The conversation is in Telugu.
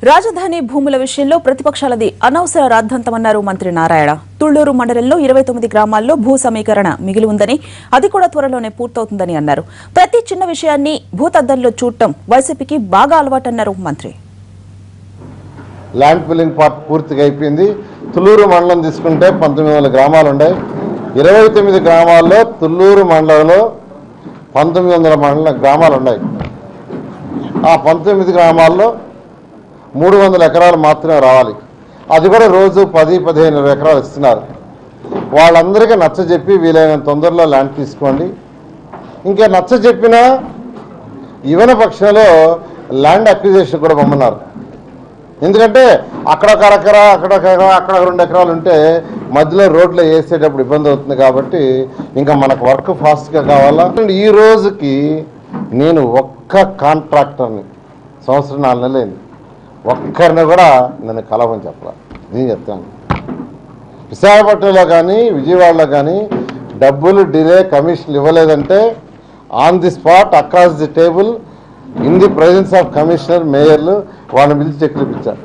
రాజధాని భూముల విషయంలో ప్రతిపక్షాలది అనవసర రాద్ధాంతమన్నారు మంత్రి నారాయణ. తుళ్లూరు మండలంలో 29 గ్రామాల్లో భూ సమీకరణ మిగిలి ఉందని, అది కూడా త్వరలోనే పూర్తవుతుందని అన్నారు. ప్రతి చిన్న విషయాన్ని భూతద్దంలో చూడటం వైసీపీకి బాగా అలవాటన్నారు మంత్రి. ల్యాండ్ ఫిల్లింగ్ పార్ట్ పూర్తిగా అయిపోయింది. తుళ్లూరు మండలం తీసుకుంటే 1900 గ్రామాలు ఉన్నాయి. 29 గ్రామాల్లో తుళ్లూరు మండలంలో 1900 గ్రామాలు ఉన్నాయి. ఆ 19 గ్రామాల్లో 300 ఎకరాలు మాత్రమే రావాలి. అది కూడా రోజు 10-15 ఎకరాలు ఇస్తున్నారు. వాళ్ళందరికీ నచ్చజెప్పి వీలైన తొందరలో ల్యాండ్ తీసుకోండి. ఇంకా నచ్చజెప్పినా ఇవన పక్షంలో ల్యాండ్ అక్విజిషన్ కూడా పొమ్మన్నారు. ఎందుకంటే అక్కడొక ఎకరా అక్కడ 2 ఎకరాలు ఉంటే మధ్యలో రోడ్లో వేసేటప్పుడు ఇబ్బంది అవుతుంది. కాబట్టి ఇంకా మనకు వర్క్ ఫాస్ట్గా కావాలా. ఈ రోజుకి నేను ఒక్క కాంట్రాక్టర్ని సంవత్సరం 4 నెలలైంది, ఒక్కరిని కూడా నేను కలవని చెప్పాలి. నేను చెప్తాను, విశాఖపట్నంలో కానీ విజయవాడలో కానీ డబ్బులు డిలే కమిషన్లు ఇవ్వలేదంటే on the spot across the table in the presence of commissioner మేయర్లు వాళ్ళని పిలిచి చెక్కులు ఇప్పించారు.